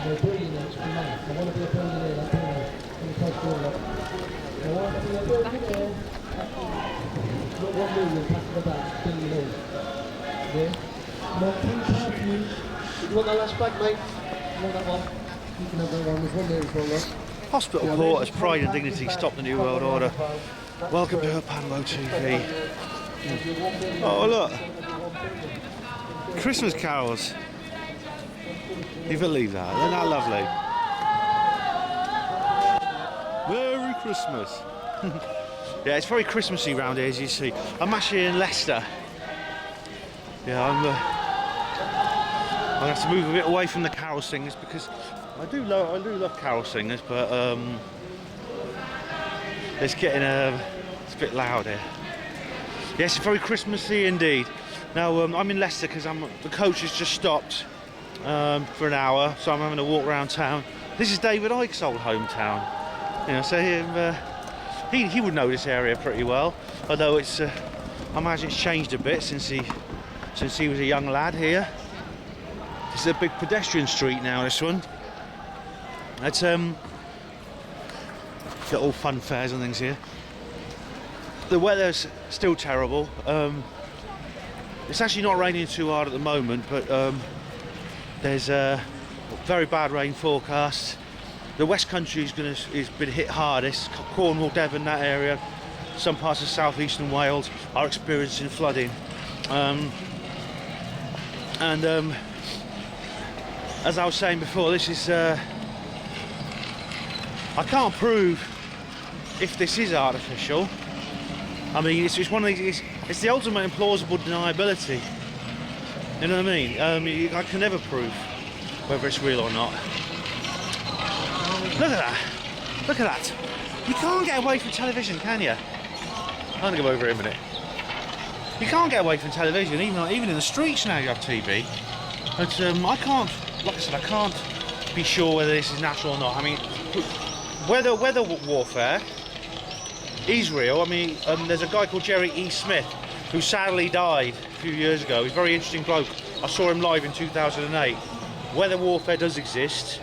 No billionaires for money. I want to be a billionaire like you know, in the first world. I want to be a billionaire. Not 1 million passing about, billionaires. Yeah? Come on, pink perfume. You want that last bag, mate? You want that one? You can have that one. There's one there as well, look. Hospital Court as Pride and Dignity stop the New World Order. Welcome to Panamo TV. Oh look, Christmas carols. You believe that? They're not lovely. Merry Christmas. Yeah, it's very Christmassy round here, as you see. I'm actually in Leicester. Yeah, I'm gonna have to move a bit away from the carol singers because I do love carol singers, but it's getting it's a bit loud here. Yes, it's very Christmassy indeed. Now I'm in Leicester because the coach has just stopped for an hour, so I'm having a walk around town. This is David Icke's old hometown. You know, so he would know this area pretty well. Although it's I imagine it's changed a bit since he was a young lad here. This is a big pedestrian street now. This one. It's got all fun fairs and things here. The weather's still terrible. It's actually not raining too hard at the moment, but there's a very bad rain forecast. The West Country is been hit hardest. Cornwall, Devon, that area. Some parts of southeastern Wales are experiencing flooding. As I was saying before, this is I can't prove if this is artificial. I mean, it's one of these. It's the ultimate implausible deniability. You know what I mean? I can never prove whether it's real or not. Look at that! Look at that! You can't get away from television, can you? I'm gonna go over here a minute. You can't get away from television, even in the streets now. You have TV. But I can't. Like I said, I can't be sure whether this is natural or not. I mean, weather warfare is real. I mean, there's a guy called Jerry E. Smith who sadly died a few years ago. He's a very interesting bloke. I saw him live in 2008. Weather warfare does exist.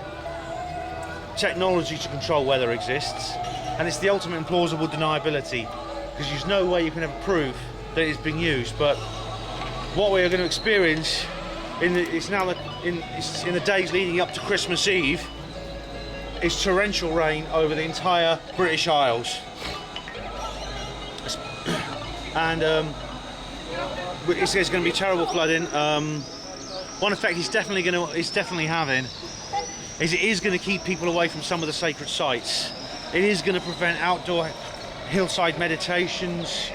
Technology to control weather exists, and it's the ultimate implausible deniability because there's no way you can ever prove that it's being used. But what we are going to experience in the days leading up to Christmas Eve is torrential rain over the entire British Isles, and it's going to be terrible flooding. One effect it's definitely having is it is going to keep people away from some of the sacred sites. It is going to prevent outdoor hillside meditations,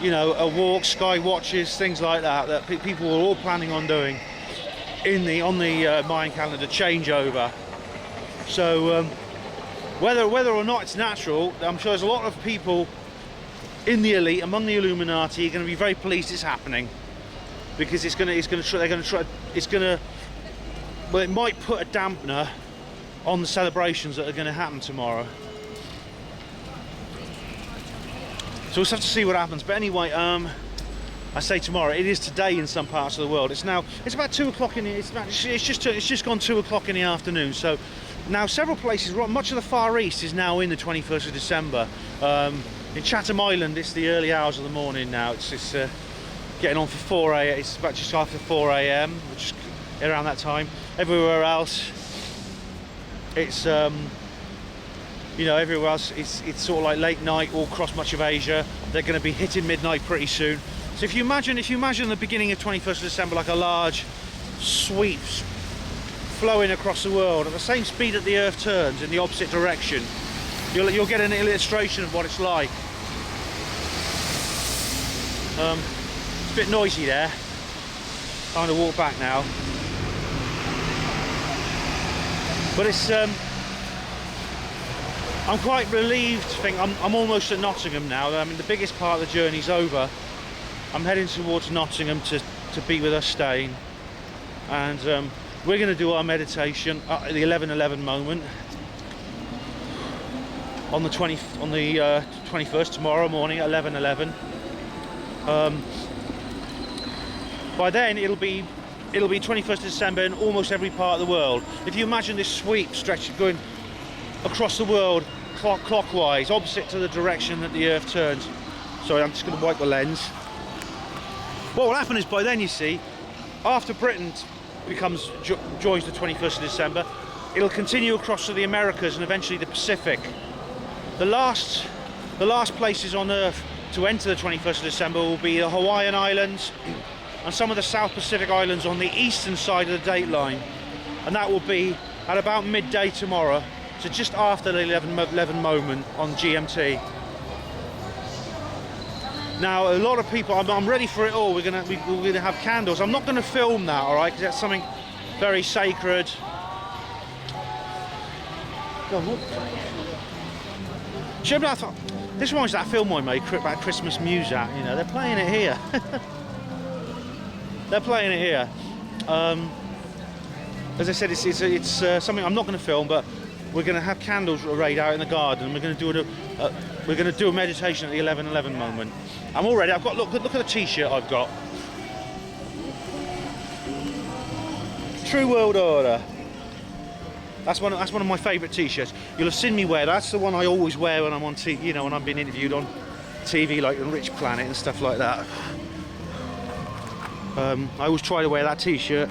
you know, walks, sky watches, things like that people were all planning on doing on the Mayan calendar changeover. So whether or not it's natural, I'm sure there's a lot of people in the elite, among the Illuminati, are going to be very pleased it's happening because well, it might put a dampener on the celebrations that are going to happen tomorrow. So we'll have to see what happens. But anyway, I say tomorrow. It is today in some parts of the world. It's about 2 o'clock in the. It's just gone 2 o'clock in the afternoon. So now several places, much of the Far East is now in the 21st of December. In Chatham Island, it's the early hours of the morning now. It's getting on for 4 a.m. It's about just after 4 a.m. which is around that time. Everywhere else, it's you know, everywhere else it's sort of like late night all across much of Asia. They're going to be hitting midnight pretty soon. So if you imagine the beginning of 21st of December like a large sweep flowing across the world at the same speed that the Earth turns in the opposite direction, you'll get an illustration of what it's like. It's a bit noisy there. I'm going to walk back now. But it's I'm quite relieved to think I'm almost at Nottingham now. I mean, the biggest part of the journey's over. I'm heading towards Nottingham to be with us staying, and we're going to do our meditation at the 11:11 moment on the 21st, tomorrow morning at 11:11. By then it'll be it'll be 21st of December in almost every part of the world. If you imagine this sweep stretch going across the world clockwise, opposite to the direction that the Earth turns. Sorry, I'm just going to wipe the lens. What will happen is by then, you see, after Britain joins the 21st of December, it'll continue across to the Americas and eventually the Pacific. The last places on Earth to enter the 21st of December will be the Hawaiian Islands and some of the South Pacific Islands on the eastern side of the date line, and that will be at about midday tomorrow, so just after the 11 moment on GMT. Now, a lot of people, I'm ready for it all. We're gonna have candles. I'm not gonna film that, all right, because that's something very sacred. Go on, this reminds me of that film I made about Christmas music. You know, they're playing it here. They're playing it here. As I said, it's something I'm not going to film, but we're going to have candles arrayed out in the garden. We're going to do a meditation at the 11:11 moment. I'm all ready. I've got look at the T-shirt I've got. True World Order. That's one of my favourite T-shirts. You'll have seen me wear. That's the one I always wear when I'm on TV. You know, when I'm being interviewed on TV, like on Rich Planet and stuff like that. I always try to wear that T-shirt.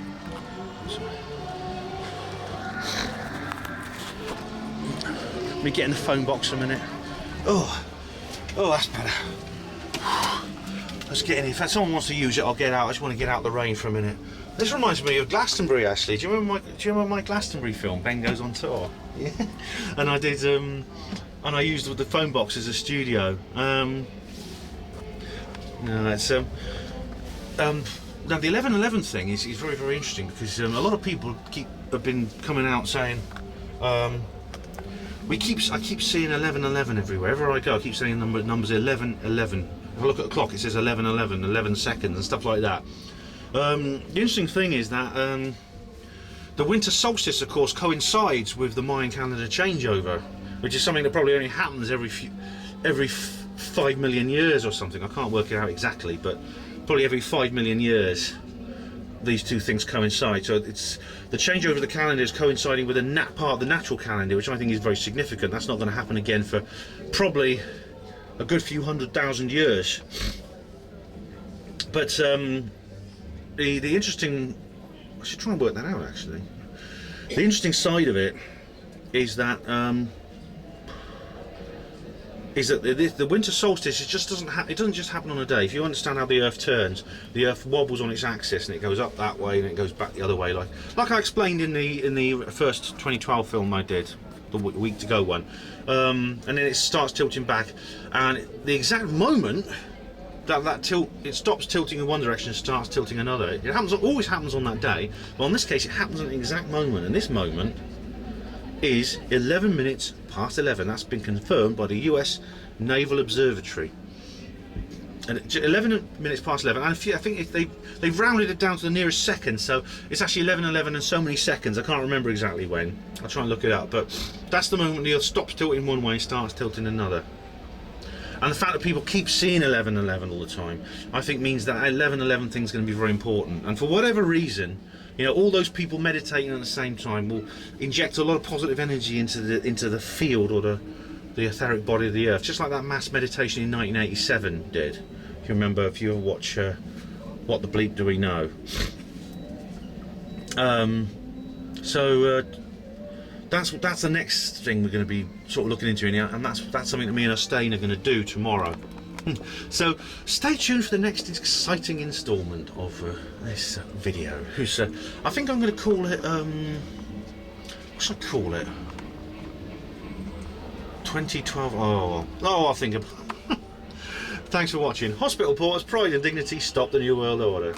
Let me get in the phone box a minute. Oh, that's better. Let's get in. If someone wants to use it, I'll get out. I just want to get out the rain for a minute. This reminds me of Glastonbury, actually. Do you remember my Glastonbury film, Ben Goes on Tour? Yeah. And I did, and I used the phone box as a studio. No, it's now the 11:11 thing is very, very interesting because a lot of people have been coming out saying I keep seeing 11:11 everywhere. Wherever I go, I keep saying numbers 11:11. If I look at the clock, it says 11:11, 11 seconds and stuff like that. The interesting thing is that the winter solstice, of course, coincides with the Mayan calendar changeover, which is something that probably only happens every 5 million years or something. I can't work it out exactly, but probably every 5 million years these two things coincide. So it's the changeover of the calendar is coinciding with a part of the natural calendar, which I think is very significant. That's not going to happen again for probably a good few 100,000 years. But the interesting, I should try and work that out actually. The interesting side of it is that the winter solstice, it just doesn't just happen on a day. If you understand how the Earth turns, the Earth wobbles on its axis and it goes up that way and it goes back the other way, like I explained in the first 2012 film I did, the week to go one, and then it starts tilting back, and the exact moment it stops tilting in one direction and starts tilting another. It always happens on that day, but in this case it happens at the exact moment, and this moment is 11 minutes past 11. That's been confirmed by the US Naval Observatory. And 11 minutes past 11, and I think they've rounded it down to the nearest second, so it's actually 11:11 and so many seconds. I can't remember exactly when. I'll try and look it up, but that's the moment the Earth stops tilting one way and starts tilting another. And the fact that people keep seeing 11:11 all the time, I think means that 11:11 thing is going to be very important. And for whatever reason, you know, all those people meditating at the same time will inject a lot of positive energy into the field or the etheric body of the Earth, just like that mass meditation in 1987 did. If you remember, if you ever watch What the Bleep Do We Know? That's the next thing we're going to be sort of looking into, and that's something that me and Ustain are going to do tomorrow. So stay tuned for the next exciting instalment of this video. I think I'm going to call it what should I call it? 2012. I'll think of. Thanks for watching. Hospital Porters, Pride and Dignity, Stop the New World Order.